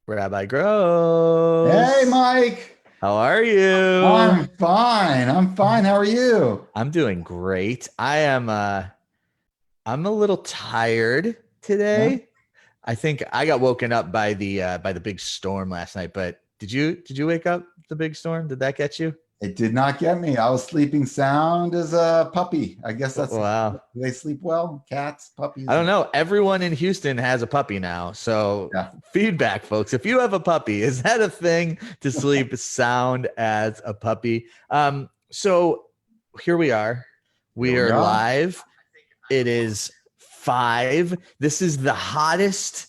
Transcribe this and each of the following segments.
Rabbi Hey, Gross. Mike. How are you? I'm fine. I'm fine. How are you? I'm doing great. I'm a little tired Yeah. today. I think I got woken up by the big storm last night, but did you wake up the big storm? Did that get you? It did not get me. I was sleeping sound as a puppy. I guess that's, Wow. do they sleep well? Cats, I puppies. don't know. Everyone in Houston has a puppy now. So Yeah. feedback, folks. If you have a puppy, is that a thing to sleep sound as a puppy? So here we are. Here We we are are. live. It is 5. This is the hottest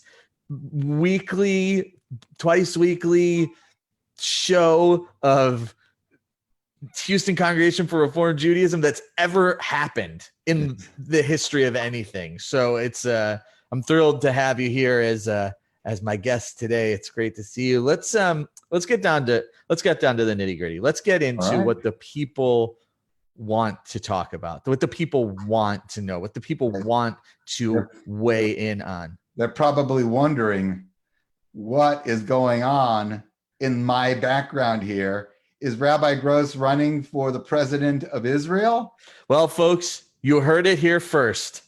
weekly, twice weekly show of Houston Congregation for Reformed Judaism that's ever happened in the history of anything. So I'm thrilled to have you here as my guest today. It's great to see you. Let's get down to the nitty-gritty. Let's get All into right. what the people want to talk about, what the people want to know, what the people want to They're, weigh in on. they're probably wondering what is going on in my background here. Is Rabbi Gross running for the president of Israel? Well, folks, you heard it here first.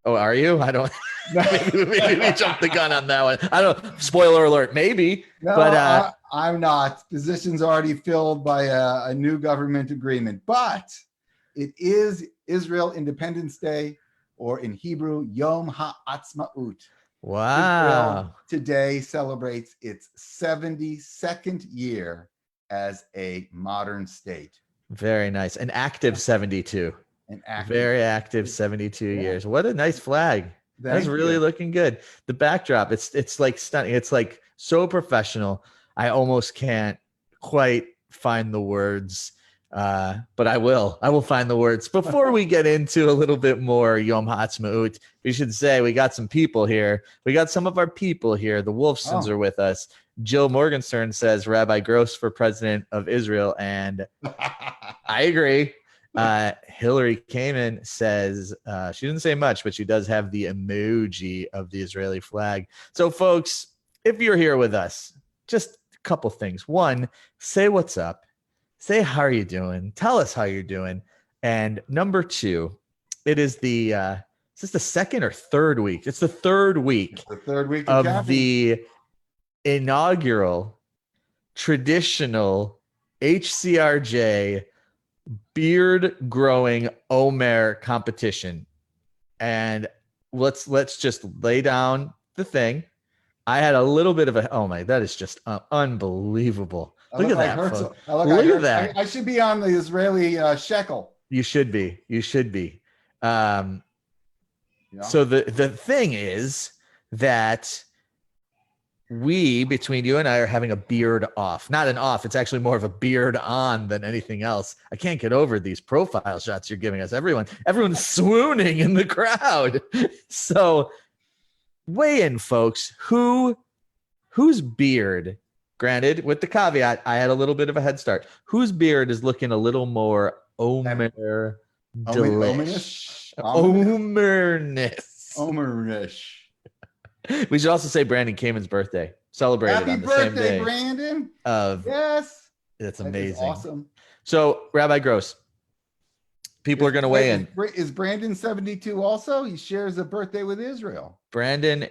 Oh, are you? I don't. No, maybe we jumped the gun on that one. I don't. Spoiler alert. Maybe, but I'm not. Position's already filled by a new government agreement, but it is Israel Independence Day, or in Hebrew, Yom HaAtzmaut. Israel wow, today celebrates its 72nd year as a modern state. very nice. An active 72. An active. Very active 72 Yeah. years. What a nice flag. That's Thank really you. looking good. The backdrop, it's like stunning. It's like so professional. I almost can't quite find the words, but I will. I will find the words. Before we get into a little bit more Yom Ha'atzmaut, we should say we got some people here. We got some of our people here. The Wolfsons are with us. Jill Morgenstern says Rabbi Gross for president of Israel, and I agree. Hillary Kamen says she didn't say much, but she does have the emoji of the Israeli flag. So, folks, if you're here with us, just a couple things. One, say what's up. Say how are you doing. Tell us how you're doing. And number two, it is is this the second or third week? It's the third week The third week of of counting. the inaugural traditional HCRJ beard growing Omer competition. And let's just lay down the thing. I had a little bit of that is just unbelievable. Look at that, folks. Look at that. I should be on the Israeli shekel. You should be. You should be. Yeah. So the thing is that between you and I, are having a beard off. Not an off. It's actually more of a beard on than anything else. I can't get over these profile shots you're giving us. Everyone's swooning in the crowd. So weigh in, folks. Whose beard, granted, with the caveat, I had a little bit of a head start. Whose beard is looking a little more Omer-delish? Omerish. We should also say Brandon Kamen's birthday. Celebrated Happy on the same birthday, day. Brandon. Of Yes. That's That is amazing. awesome. So, Rabbi Gross, people are going to weigh in. Is Brandon 72 also? He shares a birthday with Israel. Brandon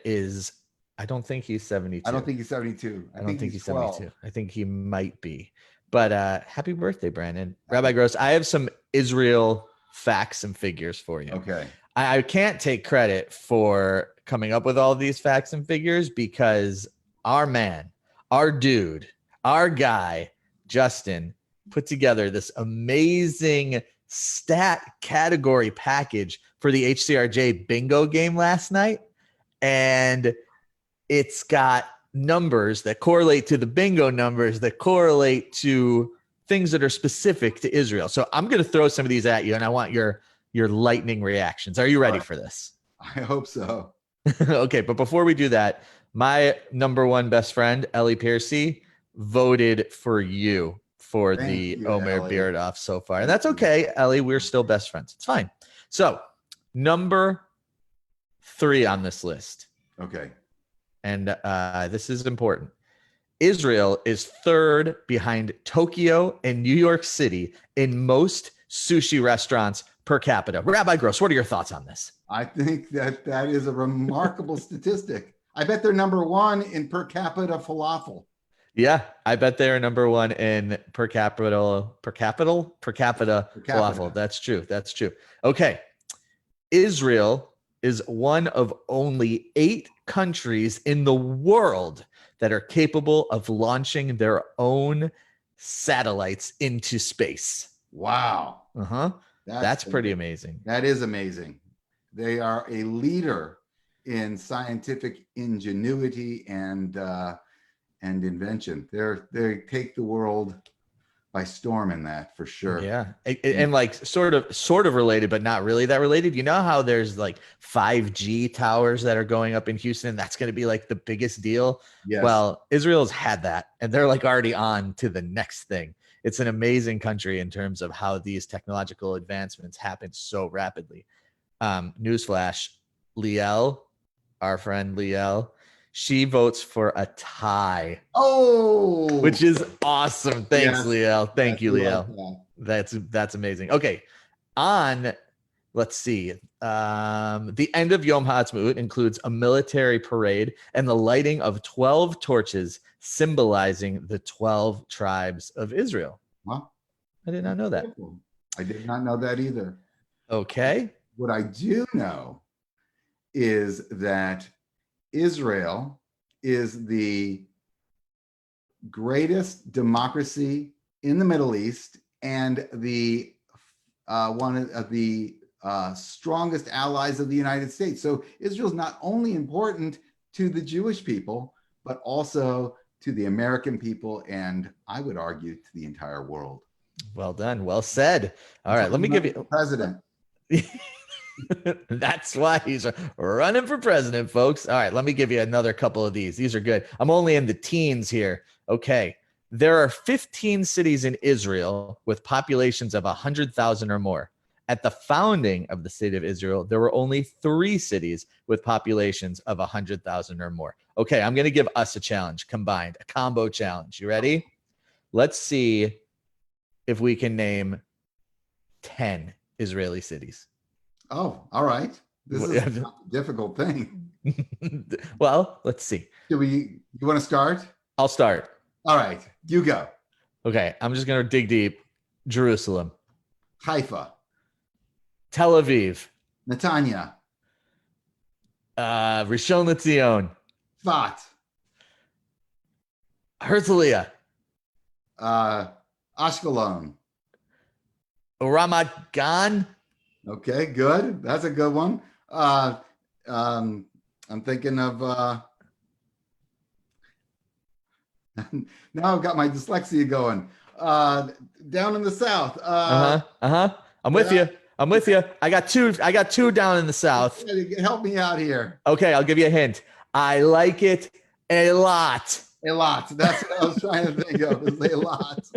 I don't think he's 72. I don't think he's 72. I don't think he's 12. 72. I think he might be. But happy birthday, Brandon. Rabbi Gross, I have some Israel facts and figures for you. Okay. I can't take credit for coming up with all of these facts and figures because our man, our dude, our guy, Justin, put together this amazing stat category package for the HCRJ bingo game last night. And it's got numbers that correlate to the bingo numbers that correlate to things that are specific to Israel. So I'm going to throw some of these at you, and I want your lightning reactions. Are you ready for this? I hope so. Okay, but before we do that, my number one best friend, Ellie Piercy, voted for you for the Omer beard off so far. And that's okay, Ellie. We're still best friends. It's fine. So, number 3 on this list. Okay. and this is important. Israel is third behind Tokyo and New York City in most sushi restaurants per capita. Rabbi Gross, what are your thoughts on this? I think that is a remarkable statistic. I bet they're number one in per capita falafel. Yeah, I bet they're number one in per capita falafel. That's true. That's true. Okay. Israel is one of only 8 countries in the world that are capable of launching their own satellites into space. Wow. Uh-huh. That's pretty amazing. That is amazing. They are a leader in scientific ingenuity and invention. They take the world by storm in that, for sure. Yeah. And like sort of related, but not really that related. You know how there's like 5G towers that are going up in Houston? That's going to be like the biggest deal. Yes. Well, Israel's had that, and they're like already on to the next thing. It's an amazing country in terms of how these technological advancements happen so rapidly. Newsflash, Liel, our friend Liel, she votes for a tie. Oh, which is awesome. Thanks, yes. Liel. Thank you, Liel. Like That's amazing. Okay. Let's see. The end of Yom HaAtzmaut includes a military parade and the lighting of 12 torches symbolizing the 12 tribes of Israel. Well, I did not know that. I did not know that either. Okay. What I do know is that Israel is the greatest democracy in the Middle East and the one of the strongest allies of the United States. So Israel is not only important to the Jewish people, but also to the American people, and I would argue to the entire world. Well done. Well said. All right, let me give you president. That's why he's running for president, folks. All right, let me give you another couple of these. These are good. I'm only in the teens here. Okay. There are 15 cities in Israel with populations of 100,000 or more. At the founding of the state of Israel, there were only 3 cities with populations of 100,000 or more. Okay, I'm going to give us a challenge combined, a combo challenge. You ready? Let's see if we can name 10 Israeli cities. Oh, all right. This is a difficult thing. Well, let's see. You want to start? I'll start. All right, you go. Okay, I'm just going to dig deep. Jerusalem. Haifa. Tel Aviv. Netanya. Rishon LeZion. Tzfat. Herzliya. Ashkelon. Ramat Gan. Okay, good. That's a good one. I'm thinking of now I've got my dyslexia going. Down in the south. I'm with you. I'm with you. I got two down in the south. Help me out here. Okay, I'll give you a hint. I like it a lot. A lot. That's what I was trying to think of. Is a lot.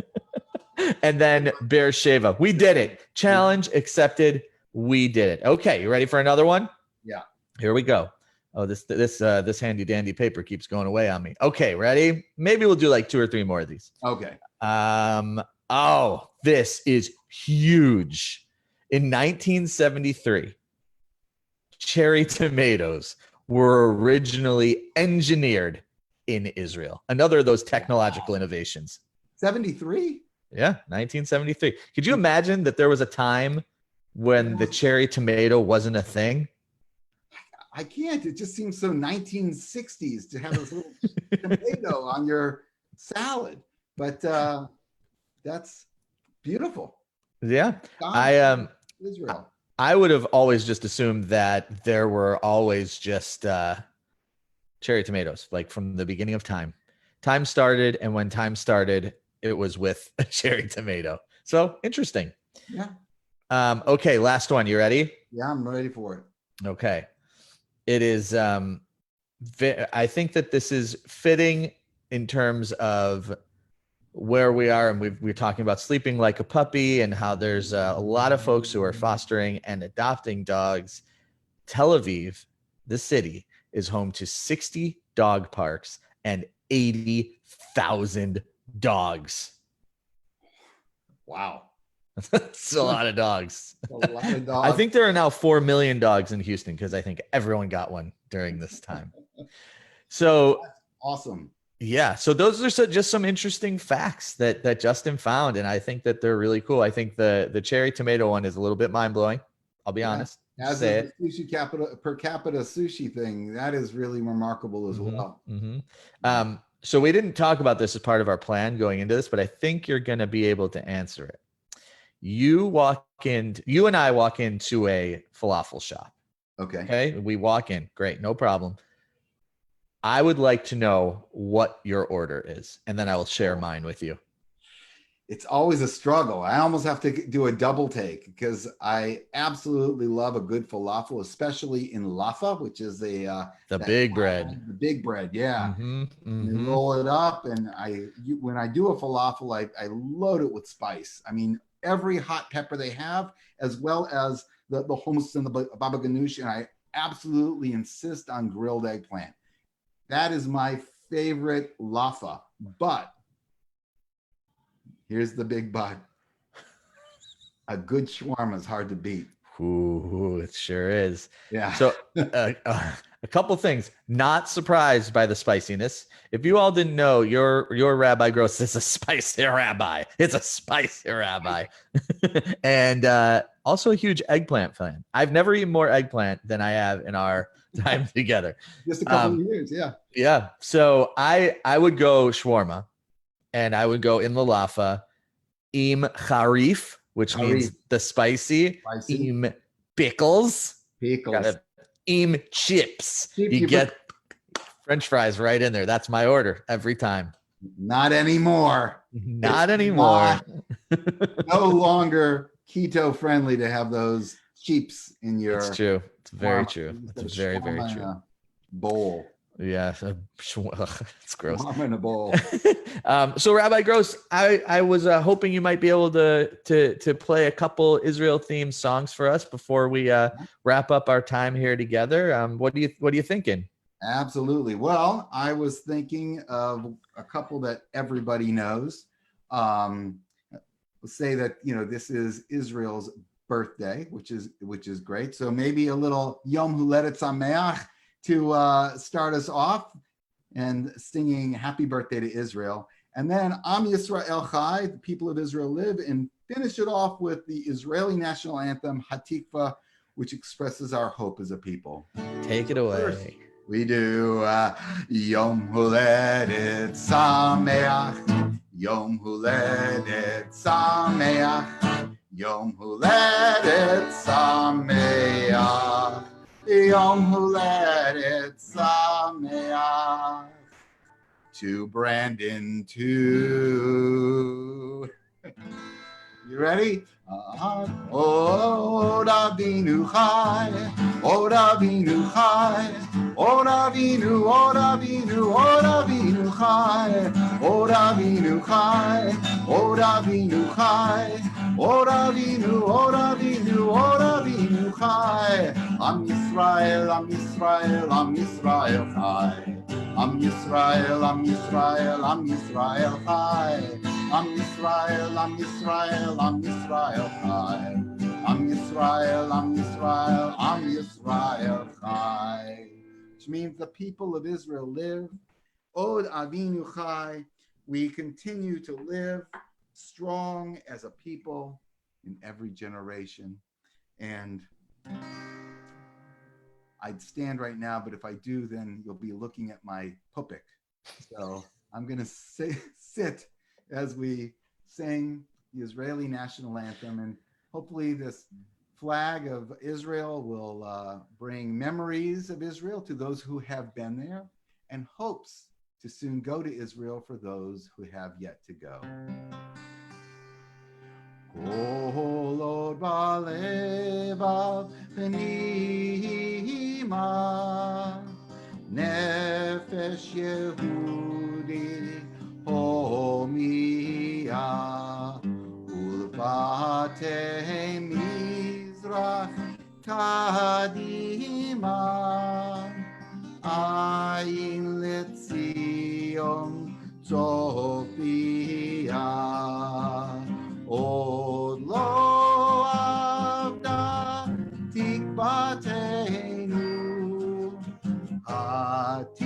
And then Beersheba. We did it. Challenge accepted. We did it. Okay, you ready for another one? Yeah. Here we go. Oh, this handy dandy paper keeps going away on me. Okay, ready? Maybe we'll do like 2 or 3 more of these. Okay. Oh, this is huge. In 1973, cherry tomatoes were originally engineered in Israel. Another of those technological innovations. 73? Yeah, 1973. Could you imagine that there was a time when the cherry tomato wasn't a thing? I can't. It just seems so 1960s to have this little tomato on your salad. But that's beautiful. Yeah. Israel. I would have always just assumed that there were always just cherry tomatoes, like from the beginning of time. Time started, and when time started, it was with a cherry tomato. So interesting. Yeah. Okay, last one. You ready? Yeah, I'm ready for it. Okay. It is I think that this is fitting in terms of where we are, and we're talking about sleeping like a puppy and how there's a lot of folks who are fostering and adopting dogs. Tel Aviv, the city, is home to 60 dog parks and 80,000 dogs. Wow. That's a lot of dogs. A lot of dogs. I think there are now 4 million dogs in Houston because I think everyone got one during this time. So That's awesome. yeah, so those are just some interesting facts that Justin found, and I think that they're really cool. I think the cherry tomato one is a little bit mind blowing. I'll be honest. As Say is the sushi per capita sushi thing. That is really remarkable as well. So we didn't talk about this as part of our plan going into this, but I think you're going to be able to answer it. You and I walk into a falafel shop. Okay. We walk in. Great. No problem. I would like to know what your order is, and then I will share mine with you. It's always a struggle. I almost have to do a double take because I absolutely love a good falafel, especially in laffa, which is the big bread. The big bread, yeah. You roll it up, and when I do a falafel, I load it with spice. I mean, every hot pepper they have, as well as the hummus and the baba ganoush, and I absolutely insist on grilled eggplant. That is my favorite laffa, but here's the big but. A good shawarma is hard to beat. Ooh, it sure is. Yeah. So a couple things. Not surprised by the spiciness. If you all didn't know, your Rabbi Gross is a spicy rabbi. It's a spicy rabbi. And also a huge eggplant fan. I've never eaten more eggplant than I have in our time together. Just a couple of years, yeah. Yeah. So I would go shawarma, and I would go in the laffa, im harif, which means the spicy. Im pickles. Im chips. You get French fries right in there. That's my order every time. Not anymore. Not anymore. No longer keto friendly to have those chips in your. It's true. It's very true. It's very, very true. Bowl. Yeah, it's gross. I'm in a bowl. So Rabbi Gross, I was hoping you might be able to play a couple Israel themed songs for us before we wrap up our time here together. What are you thinking? Absolutely. Well, I was thinking of a couple that everybody knows. Let's say that this is Israel's birthday, which is great. So maybe a little Yom Huledet Sameach to start us off and singing Happy Birthday to Israel. And then Am Yisrael Chai, the people of Israel live, and finish it off with the Israeli national anthem, Hatikva, which expresses our hope as a people. Take it away. First, we do Yom Huledet Sameach, Yom Huledet Sameach, Yom Huledet Sameach. Yom Huledet Sameach to Brandon too. You ready? Od Avinu Chai, Od Avinu Chai, Od Avinu, Od Avinu, Od Avinu Chai, Od Avinu Chai, Od Avinu Chai, Od Avinu, Od Avinu, Od Avinu Chai. Am Yisrael, Am Yisrael, Am Yisrael Chai. Am Yisrael, Am Yisrael, Am Yisrael Chai. Am Yisrael, Am Yisrael, Am Yisrael Chai. Am Yisrael, Am Yisrael, Am Yisrael Chai. Which means the people of Israel live. Od Avinu Chai. We continue to live strong as a people in every generation. And I'd stand right now, but if I do, then you'll be looking at my pupik. So I'm going to sit as we sing the Israeli national anthem, and hopefully this flag of Israel will bring memories of Israel to those who have been there, and hopes to soon go to Israel for those who have yet to go. Kol od balevav v'nima nefesh Yehudi homiya ulbate mizrach kadima ayin ציון צופיה. עוד לא עבדה תקוותנו, התקווה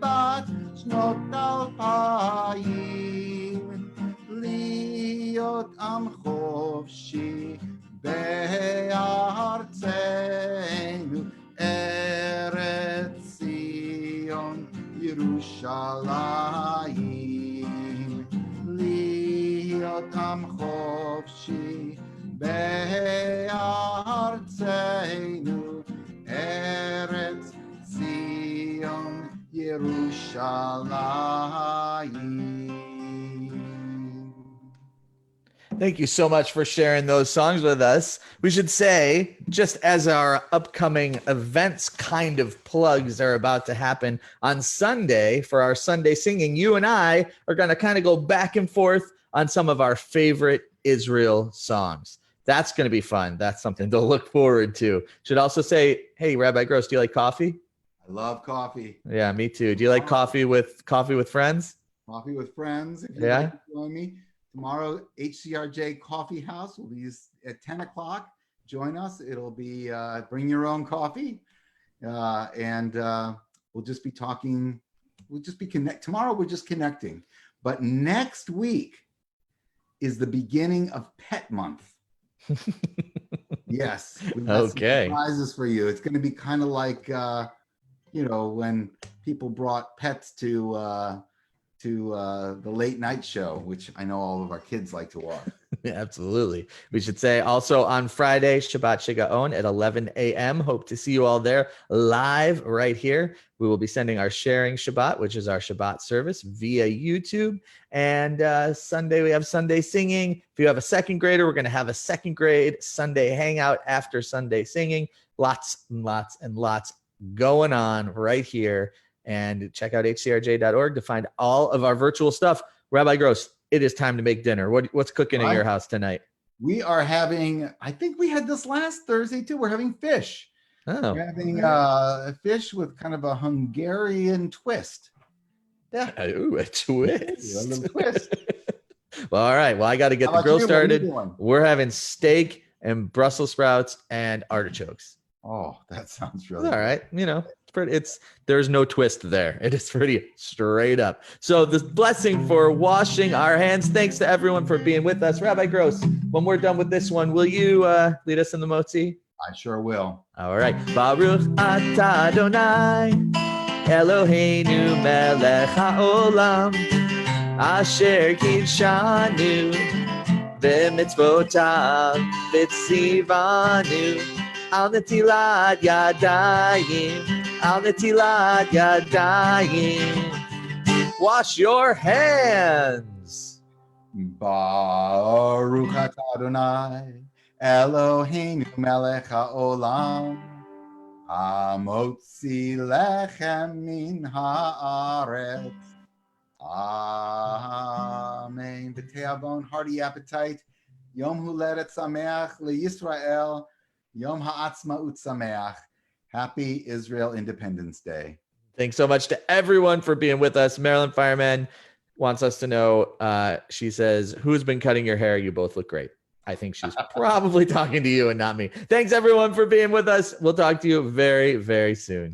בת שנות 2000, להיות עם חופשי בארצנו, ארץ ציון ירושלים. להיות עם חופשי בארצנו, ארץ ציון ירושלים. Thank you so much for sharing those songs with us. We should say, just as our upcoming events kind of plugs are about to happen on Sunday for our Sunday singing, you and I are going to kind of go back and forth on some of our favorite Israel songs. That's going to be fun. That's something to look forward to. Should also say, hey, Rabbi Gross, do you like coffee? I love coffee. Yeah, me too. Do you like coffee with friends? Coffee with friends. If you'd Yeah. like to join me tomorrow, HCRJ Coffee House will be at 10 o'clock. Join us. It'll be bring your own coffee, and we'll just be talking. We'll just be tomorrow. We're just connecting, but next week is the beginning of Pet Month. Yes. We've got some Okay. surprises for you. It's going to be kind of like when people brought pets to the late night show, which I know all of our kids like to watch. Absolutely. We should say also on Friday, Shabbat Shigaon at 11 a.m. Hope to see you all there live right here. We will be sending our Sharing Shabbat, which is our Shabbat service, via YouTube. And Sunday, we have Sunday singing. If you have a second grader, we're going to have a second grade Sunday hangout after Sunday singing. Lots and lots and lots going on right here. And check out hcrj.org to find all of our virtual stuff. Rabbi Gross, it is time to make dinner. What's cooking in your house tonight? We are having, I think we had this last Thursday too. We're having fish. Oh, We're having fish with kind of a Hungarian twist. yeah. Ooh, a twist. A little twist. Well, all right. Well, I got to get How the about grill you? What are you started. doing? We're having steak and Brussels sprouts and artichokes. Oh, that sounds It's really all right. There's no twist there. It is pretty straight up. So the blessing for washing our hands. Thanks to everyone for being with us. Rabbi Gross, when we're done with this one, will you lead us in the motzi? I sure will. All right. Baruch atah Adonai, Eloheinu melech haolam, asher kidshanu, v'mitzvotav, v'tzivanu, al netilat yadayim, al netilat yadayim. Wash your hands. Baruch atah Adonai, Eloheinu melech haolam, hamotzi lechem min haaretz. Amen. B'teavon, hearty appetite. Yom Huledet Sameach leYisrael. Yom Ha'atzmaut Sameach. Happy Israel Independence Day. Thanks so much to everyone for being with us. Maryland Fireman wants us to know, she says, who's been cutting your hair? You both look great. I think she's probably talking to you and not me. Thanks everyone for being with us. We'll talk to you very, very soon.